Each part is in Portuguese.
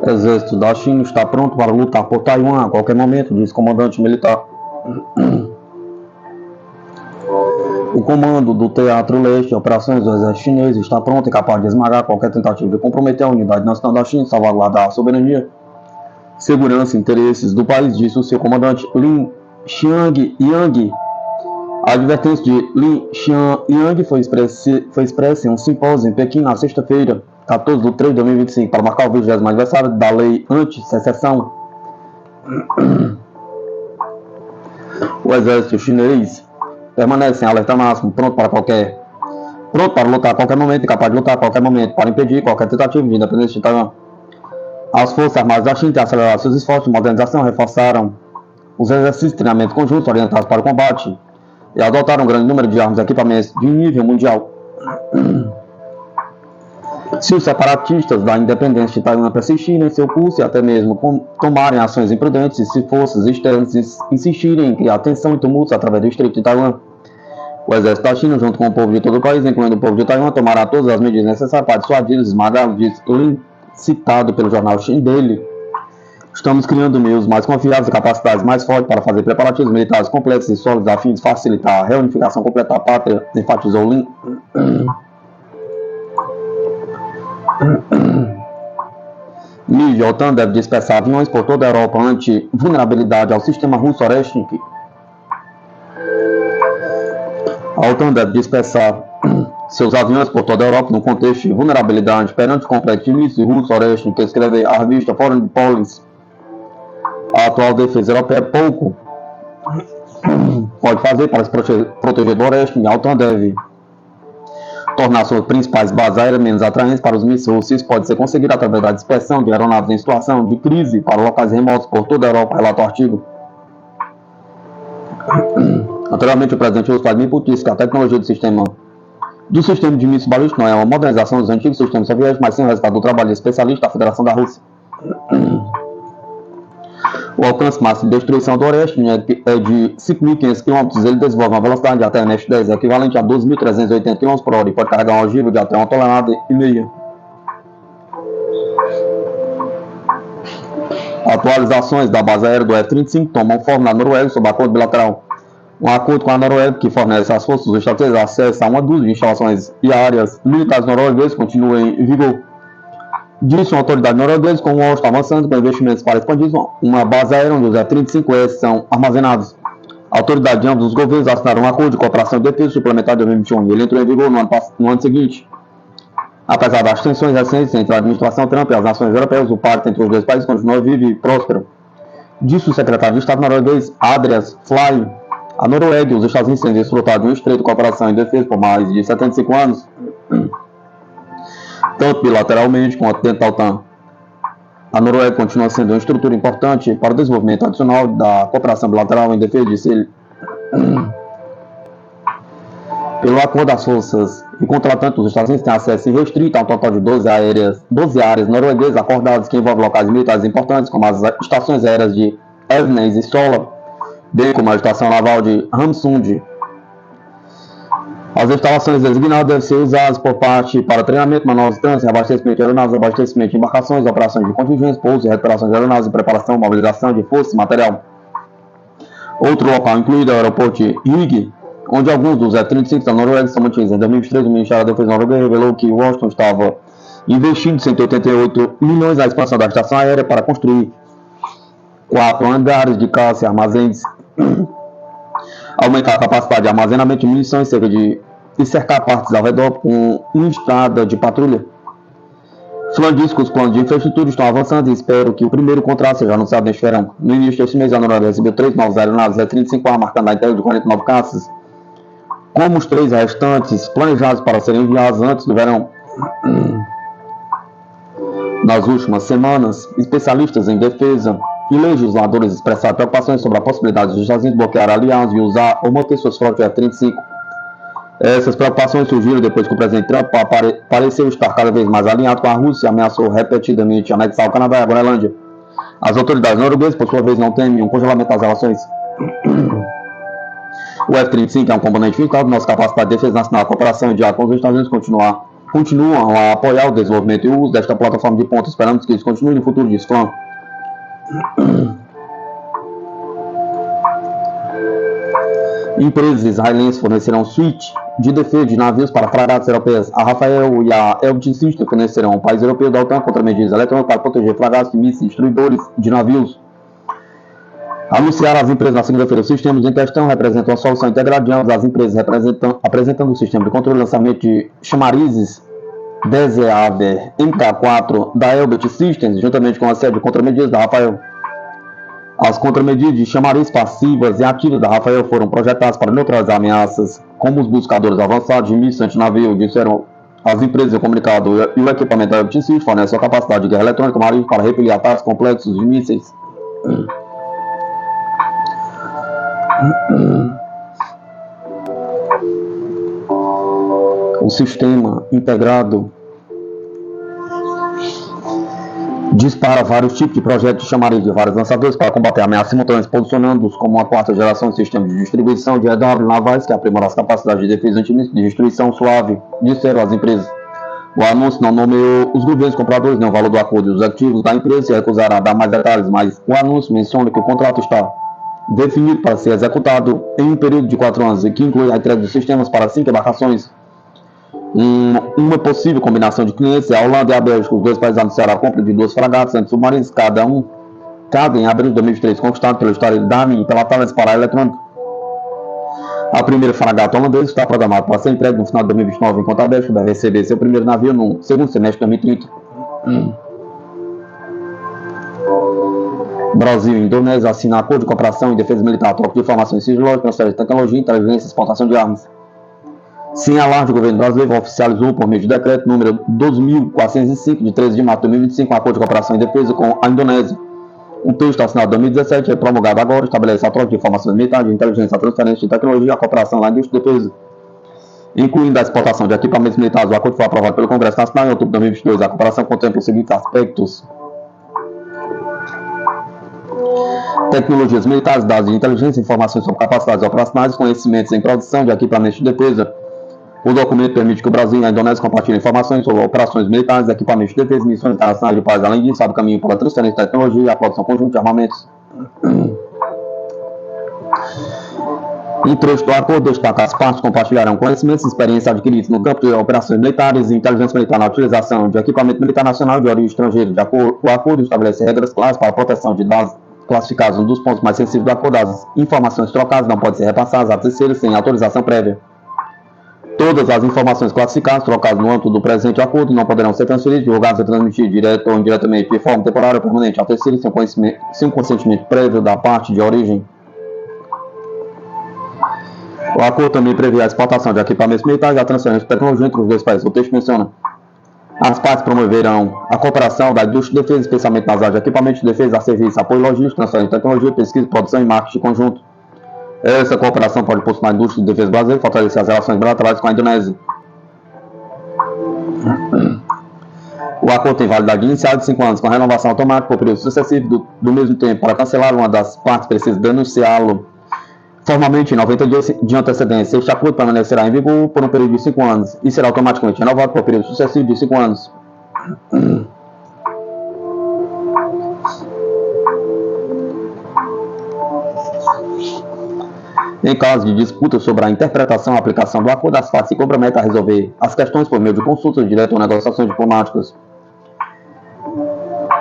Exército da China está pronto para lutar por Taiwan a qualquer momento, diz comandante militar. O comando do Teatro Leste, operações do exército chinês, está pronto e capaz de esmagar qualquer tentativa de comprometer a unidade nacional da China e salvaguardar a soberania, segurança e interesses do país, disse o seu comandante Lin Xiangyang. A advertência de Lin Xiangyang foi expressa em um simpósio em Pequim na sexta-feira, 14 de 3 de 2025, para marcar o 20º aniversário da lei anti-secessão. O exército chinês permanece em alerta máximo, pronto para lutar a qualquer momento e capaz de lutar a qualquer momento para impedir qualquer tentativa de independência de Taiwan. As Forças Armadas da China têm acelerado seus esforços de modernização, reforçaram os exercícios de treinamento conjunto orientados para o combate e adotaram um grande número de armas e equipamentos de nível mundial. Se os separatistas da independência de Taiwan persistirem em seu curso e até mesmo tomarem ações imprudentes, e se forças externas insistirem em criar tensão e tumultos através do Estreito de Taiwan, o exército da China, junto com o povo de todo o país, incluindo o povo de Taiwan, tomará todas as medidas necessárias para dissuadir-los e esmagá-los, disse Lin, citado pelo jornal dele. Estamos criando meios mais confiáveis e capacidades mais fortes para fazer preparativos militares complexos e sólidos a fim de facilitar a reunificação completa da pátria, enfatizou Lin. Mídia, a OTAN deve dispersar aviões por toda a Europa ante vulnerabilidade ao sistema russo Oreshnik. A OTAN deve dispersar seus aviões por toda a Europa no contexto de vulnerabilidade perante o complexo míssil russo Oreshnik, que escreve a revista Foreign Policy. A atual defesa europeia pouco pode fazer para se proteger do Oreshnik. A OTAN deve tornar suas principais bases aéreas menos atraentes para os mísseis russos. Isso pode ser conseguido através da dispersão de aeronaves em situação de crise para locais remotos por toda a Europa, relata o artigo. Anteriormente, o presidente russo Vladimir Putin disse que a tecnologia do sistema de mísseis balísticos não é uma modernização dos antigos sistemas soviéticos, mas sim o resultado do trabalho de especialista da Federação da Rússia. O alcance máximo de destruição do Oreshnik é de 5.500 km. Ele desenvolve uma velocidade de até Mach 10, equivalente a 12.380 km por hora, e pode carregar um ogivo de até 1,5 toneladas. Atualizações da base aérea do F-35 tomam forma na Noruega sob acordo bilateral. Um acordo com a Noruega, que fornece às forças dos Estados Unidos acesso a uma dúzia de instalações e áreas militares norueguesas, continua em vigor. Disse uma autoridade norueguesa, com o Washington avançando com investimentos para expandir uma base aérea onde os F-35S são armazenados. A autoridade de ambos os governos assinaram um acordo de cooperação e defesa suplementar de 2021 e ele entrou em vigor no ano seguinte. Apesar das tensões recentes entre a administração Trump e as nações europeias, o pacto entre os dois países continua vivo e próspero. Disse o secretário de Estado norueguês Andreas Fly. A Noruega e os Estados Unidos têm desfrutado de um estreito de cooperação em defesa por mais de 75 anos. Tanto bilateralmente quanto dentro da OTAN. A Noruega continua sendo uma estrutura importante para o desenvolvimento adicional da cooperação bilateral em defesa de si. Pelo acordo das forças e contratantes, os Estados Unidos têm acesso irrestrito a um total de 12 áreas norueguesas acordadas que envolvem locais militares importantes, como as estações aéreas de Evenes e Sola, bem como a estação naval de Hamsund. As instalações designadas devem ser usadas por parte para treinamento, manobras de trânsito, abastecimento de aeronaves, abastecimento de embarcações, operações de contingência, pouso e recuperação de aeronaves, preparação e mobilização de forças e material. Outro local incluído é o aeroporto de Rygge, onde alguns dos F-35 da Noruega são mantidos. Em 2023, o Ministério da Defesa norueguês revelou que Washington estava investindo 188 milhões na expansão da estação aérea para construir 4 hangares de caça e armazéns, aumentar a capacidade de armazenamento de munições e cercar partes ao redor com uma estrada de patrulha. Falando disso, os planos de infraestrutura estão avançando e espero que o primeiro contrato seja anunciado neste verão. No início deste mês, a Noruega recebeu 3 novos aeronaves F-35A, marcando a entrega de 49 caças, como os 3 restantes planejados para serem enviados antes do verão. Nas últimas semanas, especialistas em defesa e legisladores expressaram preocupações sobre a possibilidade dos Estados Unidos bloquear aliados e usar ou manter suas frotas de F-35. Essas preocupações surgiram depois que o presidente Trump pareceu estar cada vez mais alinhado com a Rússia e ameaçou repetidamente anexar o Canadá e a Groenlândia. As autoridades norueguesas, por sua vez, não temem um congelamento das relações. O F-35 é um componente vital da nossa capacidade de defesa nacional. A cooperação de com os Estados Unidos continuar continuam a apoiar o desenvolvimento e o uso desta plataforma de ponta. Esperamos que isso continue no futuro, diz Flan. Empresas israelenses fornecerão suíte de defesa de navios para fragatas europeias. A Rafael e a Elbit System fornecerão ao país europeu da OTAN contramedidas eletrônicas para proteger fragatas, mísseis, destruidores de navios. Anunciaram as empresas na segunda-feira. Os sistemas em questão representam a solução integrada de ambas as empresas, apresentando o sistema de controle e lançamento de chamarizes Deseaver MK4 da Elbit Systems, juntamente com a série de contramedidas da Rafael. As contramedidas de chamariz passivas e ativas da Rafael foram projetadas para neutralizar ameaças, como os buscadores avançados de mísseis antinavio, disseram as empresas de comunicado, e o equipamento da Elbit Systems fornece a capacidade de guerra eletrônica marítima para repelir ataques complexos de mísseis. O sistema integrado dispara vários tipos de projetos de chamariz de vários lançadores para combater ameaças simultâneas, posicionando-os como uma quarta geração de sistemas de distribuição de EW navais que aprimoram as capacidades de defesa antimíssil de destruição suave, disseram as empresas. O anúncio não nomeou os governos compradores nem o valor do acordo, e os ativos da empresa se recusaram a dar mais detalhes, mas o anúncio menciona que o contrato está definido para ser executado em um período de 4 anos, e que inclui a entrega de sistemas para 5 embarcações. Uma possível combinação de clientes é a Holanda e a Bélgica. Os dois países anunciaram a compra de 2 fragatas antissubmarinas, cada em abril de 2023, conquistado pelo Estado de Damin e pela Thales para a eletrônica. A primeira fragata holandesa está programada para ser entregue no final de 2029, enquanto a Bélgica deve receber seu primeiro navio no segundo semestre de 2030. Brasil e Indonésia assinam acordo de cooperação em defesa militar, troca de informações sigilosas, transferência de tecnologia, inteligência e exportação de armas. Sem alarde, o governo brasileiro oficializou, por meio de decreto número 12.405, de 13 de março de 2025, um acordo de cooperação em defesa com a Indonésia. Um texto assinado em 2017 é promulgado agora, estabelece a troca de informações militares, de inteligência, a transferência de tecnologia, a cooperação na indústria de defesa, incluindo a exportação de equipamentos militares. O acordo foi aprovado pelo Congresso Nacional em outubro de 2022. A cooperação contempla os seguintes aspectos: tecnologias militares, dados de inteligência, informações sobre capacidades operacionais, conhecimentos em produção de equipamentos de defesa. O documento permite que o Brasil e a Indonésia compartilhem informações sobre operações militares, equipamentos de defesa e missões internacionais de paz. Além disso, abre caminho para a transferência de tecnologia e a produção conjunta de armamentos. Em trecho do acordo, destaca as partes compartilharão conhecimentos e experiências adquiridos no campo de operações militares e inteligência militar na utilização de equipamento militar nacional de origem estrangeira. O acordo estabelece regras claras para a proteção de dados classificados. Um dos pontos mais sensíveis do acordo: as informações trocadas não podem ser repassadas a terceiros sem autorização prévia. Todas as informações classificadas trocadas no âmbito do presente acordo não poderão ser transferidas, divulgadas ou transmitidas direto ou indiretamente de forma temporária ou permanente ao terceiro sem consentimento prévio da parte de origem. O acordo também prevê a exportação de equipamentos militares e a transferência de tecnologia entre os dois países. O texto menciona: as partes promoverão a cooperação da indústria de defesa, especialmente nas áreas de equipamentos de defesa, a serviço, apoio logístico, transferência de tecnologia, pesquisa, produção e marketing conjunto. Essa cooperação pode impulsionar a indústria de defesa brasileira e fortalecer as relações bilaterais com a Indonésia. O acordo tem validade inicial de 5 anos, com renovação automática por período sucessivo do mesmo tempo. Para cancelar, uma das partes precisa denunciá-lo formalmente em 90 dias de antecedência. Este acordo permanecerá em vigor por um período de 5 anos e será automaticamente renovado por período sucessivo de 5 anos. Em caso de disputa sobre a interpretação e aplicação do acordo, as partes se comprometem a resolver as questões por meio de consultas diretas ou negociações diplomáticas.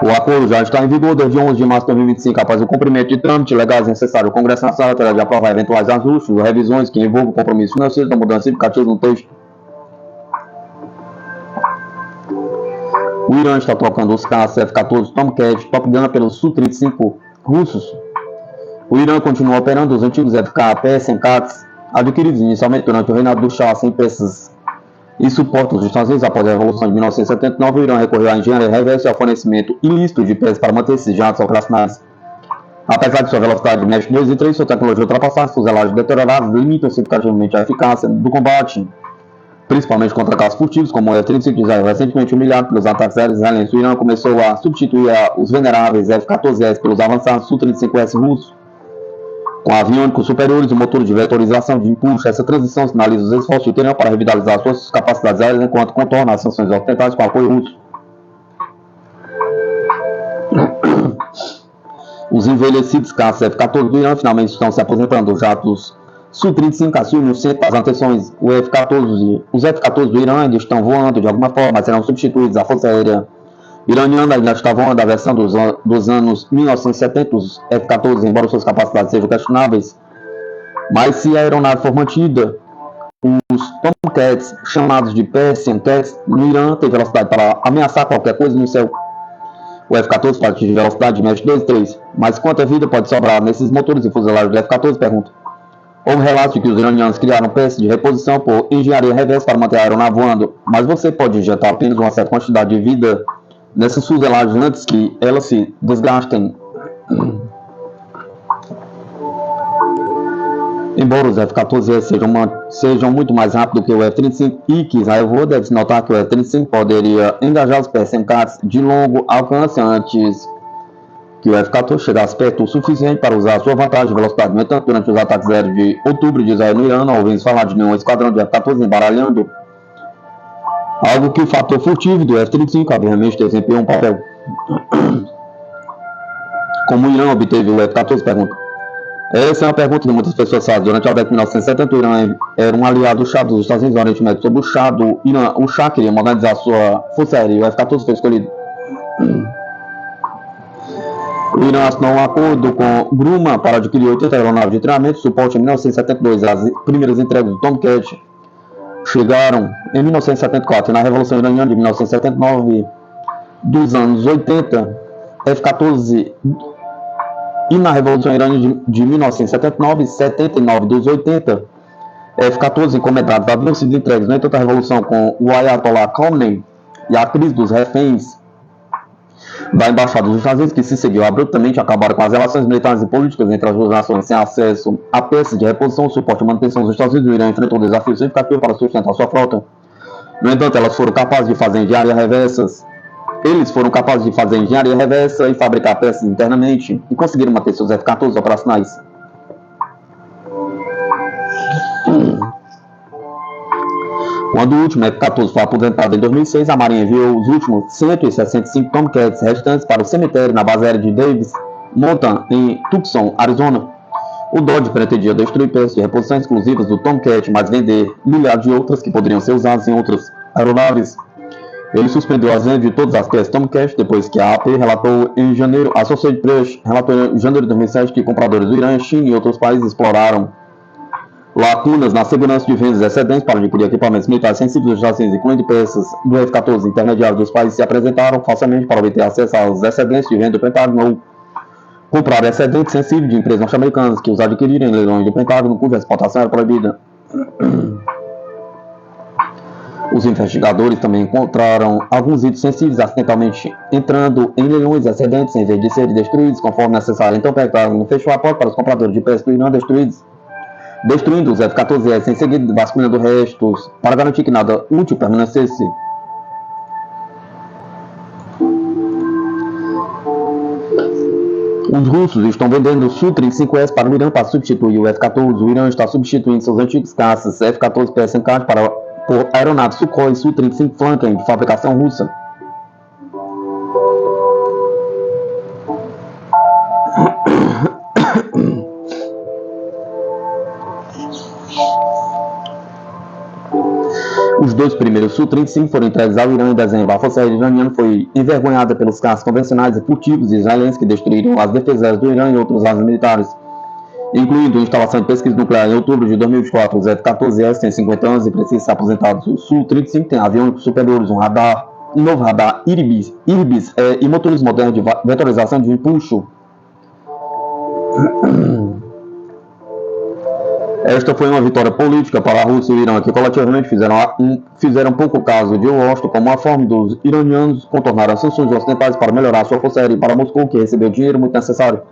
O acordo já está em vigor desde 11 de março de 2025, após o cumprimento de trâmites legais necessários. O Congresso Nacional terá de aprovar eventuais ajustes ou revisões que envolvam compromissos financeiros ou mudanças significativas no texto. O Irã está trocando os caças F-14 Tomcat Top Gun pelos Su-35 russos. O Irã continua operando os antigos FK-PS-MKATs, adquiridos inicialmente durante o reinado do Shah, sem peças e suporte dos Estados Unidos. Após a Revolução de 1979, o Irã recorreu à engenharia reversa e ao fornecimento ilícito de peças para manter esses jatos operacionais. Apesar de sua velocidade de Mach 2 e 3, sua tecnologia ultrapassada, fuselagens deterioradas limitam significativamente a eficácia do combate, principalmente contra caças furtivos, como o F-35 de Israel. Recentemente humilhado pelos ataques aéreos israelenses, o Irã começou a substituir os veneráveis F-14S pelos avançados Su-35S russos. Com aviônicos superiores e motores de vetorização de impulso, essa transição sinaliza os esforços de Teherã para revitalizar suas capacidades aéreas enquanto contorna as sanções ocidentais com apoio russo. Os envelhecidos caças F-14 do Irã finalmente estão se aposentando. Os jatos Su-35 assumem o centro das atenções. Os F-14 do Irã ainda estão voando de alguma forma, mas serão substituídos. A Força Aérea iraniana ainda está voando a versão dos anos 1970, os F-14, embora suas capacidades sejam questionáveis. Mas se a aeronave for mantida, os Tomcats, chamados de Persian Cats, no Irã, têm velocidade para ameaçar qualquer coisa no céu. O F-14 pode atingir velocidade de Mach 2 e 3, mas quanta vida pode sobrar nesses motores e fuselagens do F-14? Pergunta. Houve relatos de que os iranianos criaram peças de reposição por engenharia reversa para manter a aeronave voando, mas você pode injetar apenas uma certa quantidade de vida nessas fuselagens antes que elas se desgastem. Embora os F-14 sejam muito mais rápidos que o F-35 e que Israel voa, deve-se notar que o F-35 poderia engajar os PSMCATs de longo alcance antes que o F-14 chegasse perto o suficiente para usar a sua vantagem de velocidade. No entanto, durante os ataques aéreos de outubro de Israel no Irã, não ouvimos falar de nenhum esquadrão de F-14 embaralhando, algo que o fator furtivo do F-35 obviamente desempenhou um papel. Como o Irã obteve o F-14? Pergunta. Essa é uma pergunta que muitas pessoas fazem. Durante a década de 1970, o Irã era um aliado do Shah dos Estados Unidos no Oriente Médio. Sob o Shah do Irã, o Shah queria modernizar sua força aérea e o F-14 foi escolhido. O Irã assinou um acordo com Grumman para adquirir 80 aeronaves de treinamento e suporte em 1972. As primeiras entregas do Tomcat chegaram em 1974. Na Revolução Iraniana de 1979 dos anos 80, F-14 e na Revolução Iraniana de 1979 e 79 dos 80, F-14 encomendados haviam sido entregues. No entanto, a revolução com o Ayatollah Khomeini e a crise dos reféns da Embaixada dos Estados Unidos, que se seguiu abruptamente, acabaram com as relações militares e políticas entre as duas nações. Sem acesso a peças de reposição, suporte e manutenção dos Estados Unidos, o Irã enfrentou um desafio significativo para sustentar sua frota. No entanto, eles foram capazes de fazer engenharia reversa e fabricar peças internamente e conseguiram manter seus F-14 operacionais. Quando o último F-14 foi aposentado em 2006, a Marinha enviou os últimos 165 Tomcats restantes para o cemitério na base aérea de Davis Monthan, em Tucson, Arizona. O Dodge pretendia destruir peças de reposição exclusivas do Tomcat, mas vender milhares de outras que poderiam ser usadas em outras aeronaves. Ele suspendeu as vendas de todas as peças Tomcat depois que a AP relatou em janeiro. A Associated Press relatou em janeiro de 2007 que compradores do Irã, China e outros países exploraram lacunas na segurança de vendas excedentes para adquirir equipamentos militares sensíveis dos Estados Unidos, incluindo peças do F-14 intermediários dos países se apresentaram falsamente para obter acesso aos excedentes de venda do Pentágono ou comprar excedentes sensíveis de empresas norte-americanas que os adquiriram em leilões do Pentágono, cuja exportação era proibida. Os investigadores também encontraram alguns itens sensíveis acidentalmente entrando em leilões excedentes em vez de serem destruídos conforme necessário. Então o Pentágono fechou a porta para os compradores de peças do Irã destruindo os F-14S em seguida vasculhando restos para garantir que nada útil permanecesse. Os russos estão vendendo o Su-35S para o Irã para substituir o F-14. O Irã está substituindo seus antigos caças F-14 PSMK por aeronaves Sukhoi Su-35 Flanken de fabricação russa. Os dois primeiros Su-35 foram entregues ao Irã em dezembro. A Força Aérea Iraniana foi envergonhada pelos caças convencionais e furtivos israelenses que destruíram as defesas aéreas do Irã e outros bases militares, incluindo a instalação de pesquisa nuclear em outubro de 2024. Os F-14S têm 50 anos e precisam ser aposentados. O Su-35 tem aviões superiores, um novo radar Irbis e motores modernos de vetorização de impulso. Esta foi uma vitória política para a Rússia e o Irã, que coletivamente fizeram pouco caso de Washington como uma forma dos iranianos contornar as sanções ocidentais para melhorar sua força aérea, e para Moscou, que recebeu dinheiro muito necessário.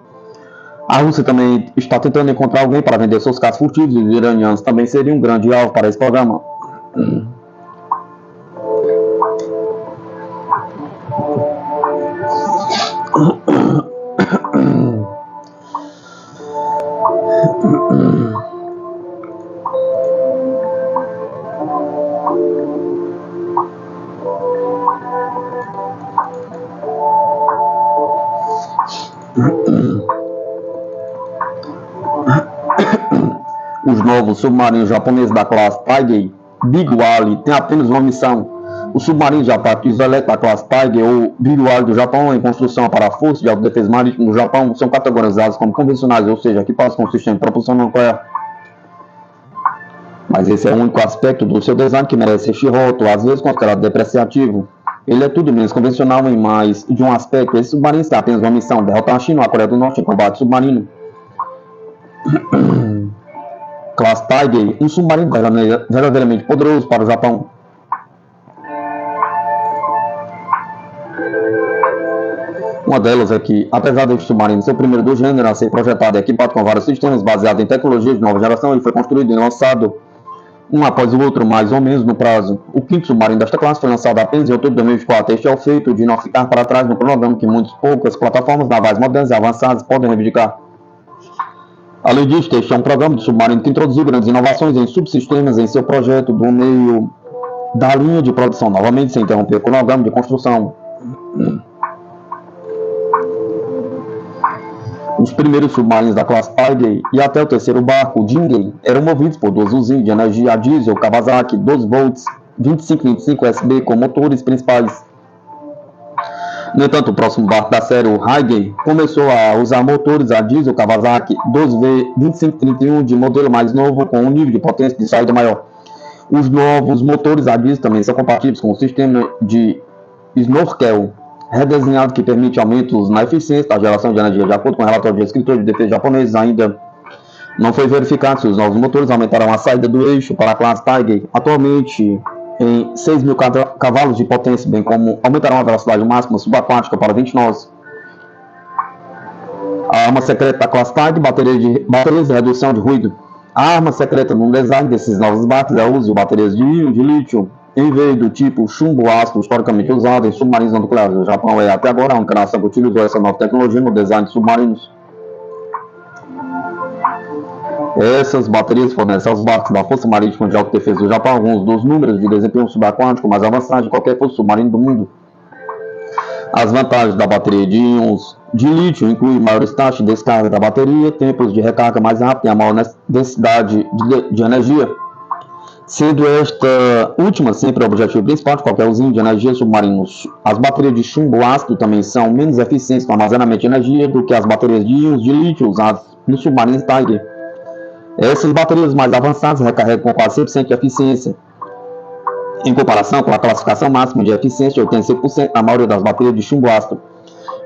A Rússia também está tentando encontrar alguém para vender seus caças furtivos, e os iranianos também seriam um grande alvo para esse programa. novos submarinos japoneses da classe Tiger Big Whale têm apenas uma missão. Os submarinos de ataque isolante da classe Tiger ou Big Whale do Japão em construção para a Força de Autodefesa Marítima do Japão são categorizados como convencionais, ou seja, equipados com sistema de propulsão nuclear. Mas esse é o único aspecto do seu design que merece este rótulo, às vezes considerado depreciativo. Ele é tudo menos convencional em mais de um aspecto. Esse submarino tem apenas uma missão: derrotar a China ou a Coreia do Norte em combate submarino. Classe Tiger, um submarino verdadeiramente poderoso para o Japão. Uma delas é que, apesar deste submarino ser o primeiro do gênero a ser projetado e equipado com vários sistemas baseados em tecnologias de nova geração, ele foi construído e lançado um após o outro, mais ou menos no prazo. O quinto submarino desta classe foi lançado apenas em outubro de 2024. Este é o feito de não ficar para trás no cronograma que poucas plataformas navais modernas e avançadas podem reivindicar. Além disso, este é um programa de submarino que introduziu grandes inovações em subsistemas em seu projeto do meio da linha de produção, novamente sem interromper o cronograma de construção. Os primeiros submarinos da classe Tiger e até o terceiro barco, o Jingen, eram movidos por duas usinas de energia a diesel Kawasaki 12 volts 2525 SB com motores principais. No entanto, o próximo barco da série, o Hagen, começou a usar motores a diesel Kawasaki 12V 2531 de modelo mais novo com um nível de potência de saída maior. Os novos motores a diesel também são compatíveis com o sistema de snorkel redesenhado que permite aumentos na eficiência da geração de energia. De acordo com o relatório de escritores de defesa japoneses, ainda não foi verificado se os novos motores aumentarão a saída do eixo para a classe Tiger, atualmente em 6.000 cavalos de potência, bem como aumentarão a velocidade máxima subaquática para 20 nós. A arma secreta da classe Tiger, baterias de redução de ruído. A arma secreta no design desses novos barcos é o uso de baterias de íon de lítio, em vez do tipo chumbo ácido historicamente usado em submarinos não nucleares. O Japão é até agora a única nação que utilizou essa nova tecnologia no design de submarinos. Essas baterias fornecem aos barcos da Força Marítima de Autodefesa do Japão alguns dos números de desempenho subaquático mais avançados de qualquer força submarino do mundo. As vantagens da bateria de íons de lítio incluem maiores taxas de descarga da bateria, tempos de recarga mais rápidos e a maior densidade de energia, sendo esta última sempre o objetivo principal de qualquer usina de energia submarina. As baterias de chumbo ácido também são menos eficientes no armazenamento de energia do que as baterias de íons de lítio usadas no submarino Tiger. Essas baterias mais avançadas recarregam com quase 100% de eficiência, em comparação com a classificação máxima de eficiência de 85% na maioria das baterias de chumbo ácido.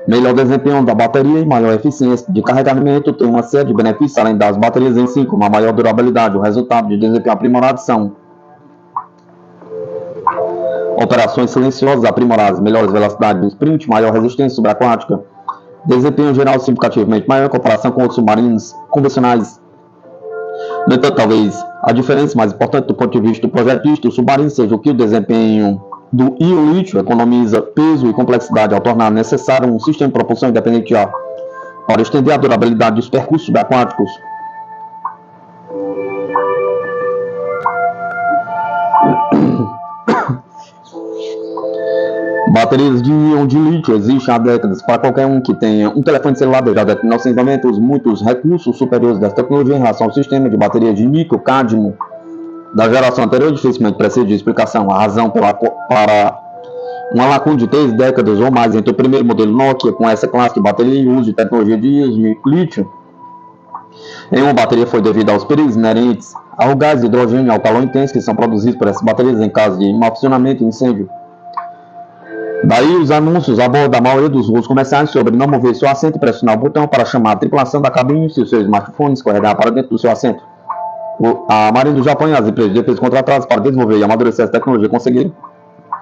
Melhor desempenho da bateria e maior eficiência de carregamento tem uma série de benefícios além das baterias em si, como a maior durabilidade. O resultado de desempenho aprimorado são operações silenciosas aprimoradas, melhores velocidades de sprint, maior resistência subaquática, desempenho geral significativamente maior em comparação com outros submarinos convencionais. No entanto, talvez a diferença mais importante do ponto de vista do projetista do submarino seja o que o desempenho do íon lítio economiza peso e complexidade ao tornar necessário um sistema de propulsão independente de ar para estender a durabilidade dos percursos subaquáticos. Baterias de íon de lítio existem há décadas. Para qualquer um que tenha um telefone celular desde a década de 1990, muitos recursos superiores dessa tecnologia em relação ao sistema de bateria de níquel-cádmio da geração anterior dificilmente precisa de explicação. A razão para uma lacuna de 3 décadas ou mais entre o primeiro modelo Nokia com essa classe de bateria e o uso de tecnologia de íons de lítio em uma bateria foi devido aos perigos inerentes ao gás de hidrogênio e ao calor intenso que são produzidos por essas baterias em caso de mau funcionamento e incêndio. Daí os anúncios a bordo da maioria dos voos comerciais sobre não mover seu assento e pressionar o botão para chamar a tripulação da cabine se o seu smartphone escorregar para dentro do seu assento. A Marinha do Japão e as empresas de defesa contratadas para desenvolver e amadurecer essa tecnologia conseguiram,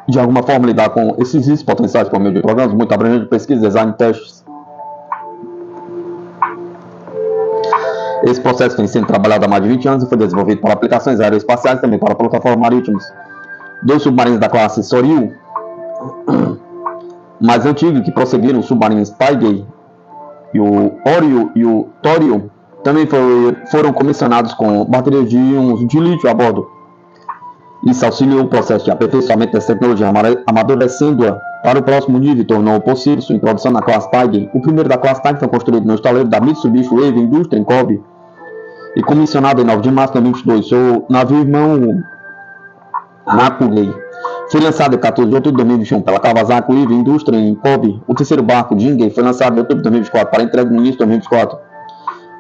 de alguma forma, lidar com esses riscos potenciais por meio de programas muito abrangentes de pesquisa, design e testes. Esse processo vem sendo trabalhado há mais de 20 anos e foi desenvolvido para aplicações aeroespaciais e também para plataformas marítimas. 2 submarinos da classe Soryu, mais antigos, que prosseguiram os submarinos Tiger, e o Oryu e o Toryu, também foram comissionados com baterias de íons de lítio a bordo. Isso auxiliou o processo de aperfeiçoamento dessa tecnologia, amadurecendo-a para o próximo nível e tornou possível sua introdução na classe Tiger. O primeiro da classe Tiger foi construído no estaleiro da Mitsubishi Heavy Industries em Kobe e comissionado em 9 de março de 2022, seu navio irmão Hakulei foi lançado em 14 de outubro de 2021 pela Kawasaki Heavy Industries em Kobe. O terceiro barco, Jingei, foi lançado em outubro de 2024 para entrega no início de 2024.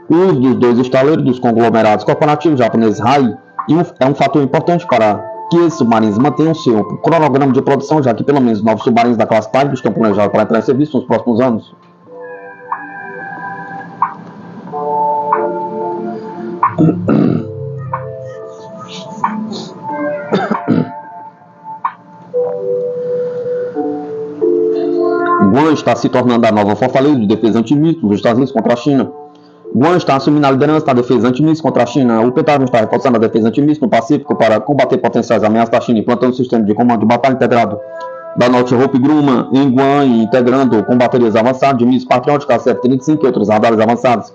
O uso dos dois estaleiros dos conglomerados corporativos japoneses RAI é um fator importante para que esses submarinos mantenham seu cronograma de produção, já que pelo menos 9 submarinos da classe Tigris estão planejados para entrar em serviço nos próximos anos. Guam está se tornando a nova fortaleza de defesa antimíssil dos Estados Unidos contra a China. Guam está assumindo a liderança da defesa antimíssil contra a China. O Pentágono está reforçando a defesa antimíssil no Pacífico para combater potenciais ameaças da China, implantando um sistema de comando de batalha integrado da Northrop Grumman em Guam e integrando com baterias avançadas de mísseis Patriot, KC-35 e outros radares avançados.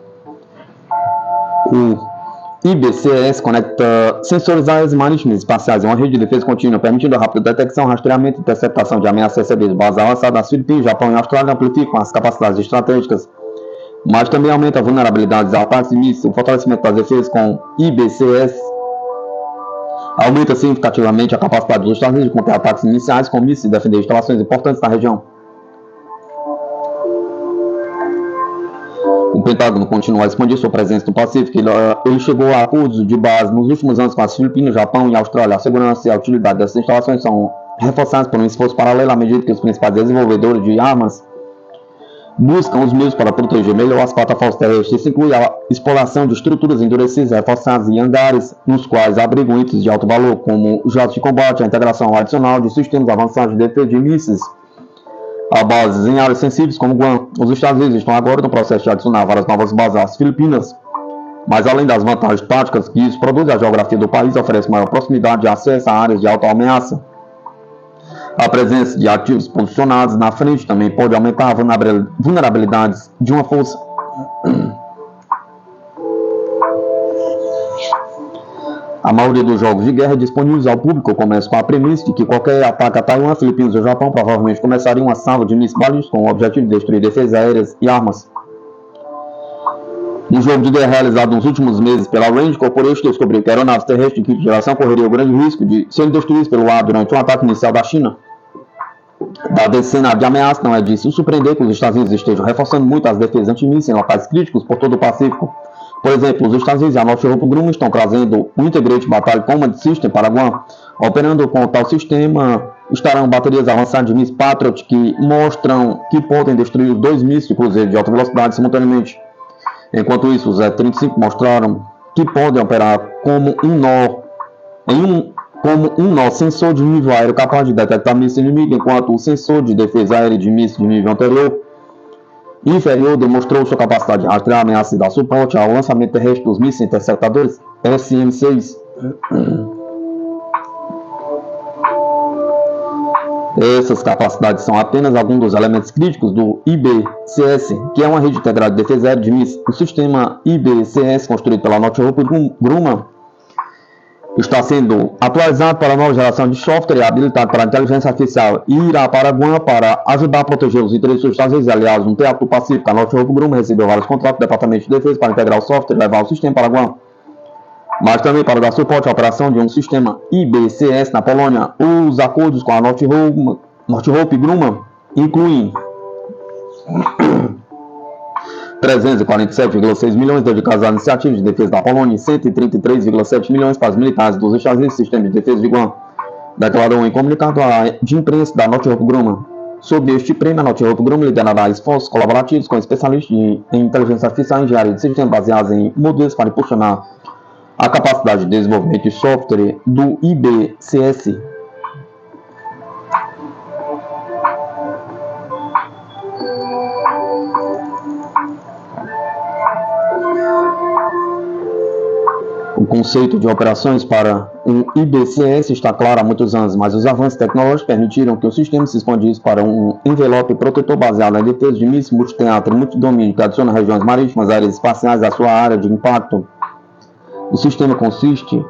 O IBCS conecta sensores aéreos marítimos e espaciais em uma rede de defesa contínua, permitindo a rápida detecção, rastreamento e interceptação de ameaças recebidas de bases avançadas nas Filipinas, Japão e Austrália, amplificam as capacidades estratégicas, mas também aumenta a vulnerabilidade a ataques de mísseis. O fortalecimento das defesas com IBCS aumenta significativamente a capacidade dos Estados Unidos de conter ataques iniciais com mísseis e defender instalações importantes na região. O Pentágono continua a expandir sua presença no Pacífico. Ele chegou a acordos de base nos últimos anos com as Filipinas, Japão e Austrália. A segurança e a utilidade dessas instalações são reforçadas por um esforço paralelo à medida que os principais desenvolvedores de armas buscam os meios para proteger melhor as plataformas terrestres. Isso inclui a exploração de estruturas endurecidas, reforçadas e hangares, nos quais abrigam itens de alto valor, como jatos de combate, a integração adicional de sistemas avançados de defesa de mísseis a bases em áreas sensíveis como Guam. Os Estados Unidos estão agora no processo de adicionar várias novas bases às Filipinas, mas além das vantagens táticas que isso produz, a geografia do país oferece maior proximidade de acesso a áreas de alta ameaça. A presença de ativos posicionados na frente também pode aumentar a vulnerabilidades de uma força. A maioria dos jogos de guerra disponíveis ao público começa com a premissa de que qualquer ataque a Taiwan, Filipinas ou Japão provavelmente começaria uma salva de mísseis balísticos com o objetivo de destruir defesas aéreas e armas. Um jogo de guerra realizado nos últimos meses pela Range Corporation descobriu que aeronaves terrestres de quinta geração correriam o grande risco de serem destruídas pelo ar durante um ataque inicial da China. Dado esse cenário de ameaça, não é de se surpreender que os Estados Unidos estejam reforçando muito as defesas antimísseis em locais críticos por todo o Pacífico. Por exemplo, os Estados Unidos e a Northrop Grumman estão trazendo o Integrated Battle Command System para Guam. Operando com tal sistema, estarão baterias avançadas de mísseis Patriot que mostram que podem destruir os 2 mísseis de cruzeiro de alta velocidade simultaneamente. Enquanto isso, os F-35 mostraram que podem operar como um nó sensor de nível aéreo capaz de detectar mísseis inimigos, enquanto o sensor de defesa aérea de mísseis de nível inferior demonstrou sua capacidade de rastrear ameaças e dar suporte ao lançamento terrestre dos mísseis interceptadores SM-6. Essas capacidades são apenas alguns dos elementos críticos do IBCS, que é uma rede integrada de defesa aérea de mísseis. O sistema IBCS, construído pela Northrop Grumman, está sendo atualizado para a nova geração de software e habilitado para a inteligência artificial e irá para Guam para ajudar a proteger os interesses dos Estados Unidos. Aliás, no Teatro do Pacífico, a Northrop Grumman recebeu vários contratos do Departamento de Defesa para integrar o software e levar o sistema para Guam, mas também para dar suporte à operação de um sistema IBCS na Polônia. Os acordos com a Northrop Grumman incluem 347,6 milhões dedicados à iniciativa de defesa da Polônia e 133,7 milhões para os militares dos Estados Unidos e sistema de defesa de Guam, declarou em comunicado de imprensa da Northrop Grumman. Sob este prêmio, a Northrop Grumman liderará esforços colaborativos com especialistas em inteligência artificial e engenharia de sistemas baseados em modelos para impulsionar a capacidade de desenvolvimento de software do IBCS. O conceito de operações para o IBCS está claro há muitos anos, mas os avanços tecnológicos permitiram que o sistema se expandisse para um envelope protetor baseado em defesa de mísseis multiteatro e multidomínio que adiciona regiões marítimas, áreas espaciais à sua área de impacto. O sistema consiste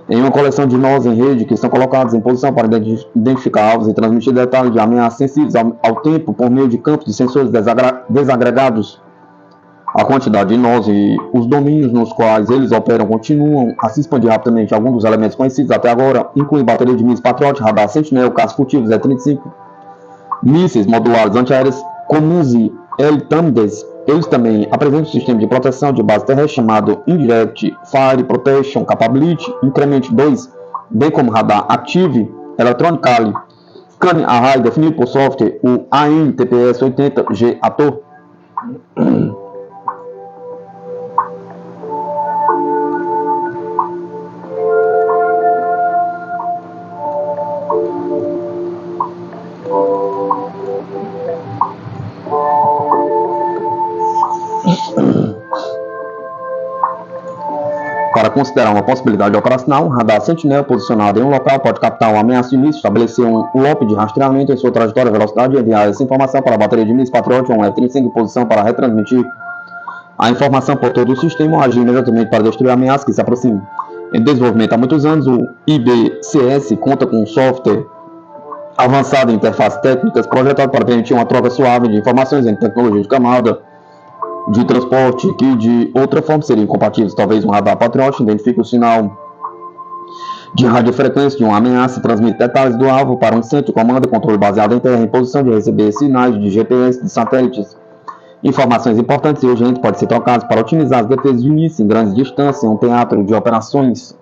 em uma coleção de nós em rede que são colocados em posição para identificar alvos e transmitir detalhes de ameaças sensíveis ao tempo por meio de campos de sensores desagregados. A quantidade de nós e os domínios nos quais eles operam continuam a se expandir rapidamente. Alguns dos elementos conhecidos até agora incluem bateria de mísseis Patriot, radar Sentinel, caças furtivos E-35, mísseis modulares antiaéreos comuns e LTAMDES. Eles também apresentam um sistema de proteção de base terrestre chamado Indirect Fire Protection Capability Increment 2, bem como radar Active Electronically Scanning Array definido por software, o AN-TPS-80G Ator. Para considerar uma possibilidade operacional, um radar Sentinel posicionado em um local pode captar uma ameaça de míssil, estabelecer um loop de rastreamento em sua trajetória e velocidade e enviar essa informação para a bateria de mísseis Patriot ou um F-35 em posição para retransmitir a informação por todo o sistema ou agir imediatamente para destruir a ameaça que se aproxima. Em desenvolvimento há muitos anos, o IBCS conta com um software avançado em interfaces técnicas projetado para permitir uma troca suave de informações entre tecnologia de camada de transporte que de outra forma seriam incompatíveis. Talvez um radar Patriot identifique o sinal de radiofrequência de uma ameaça e transmite detalhes do alvo para um centro de comando e controle baseado em terra em posição de receber sinais de GPS de satélites. Informações importantes e urgentes podem ser trocadas para otimizar as defesas de mísseis em grandes distâncias em um teatro de operações.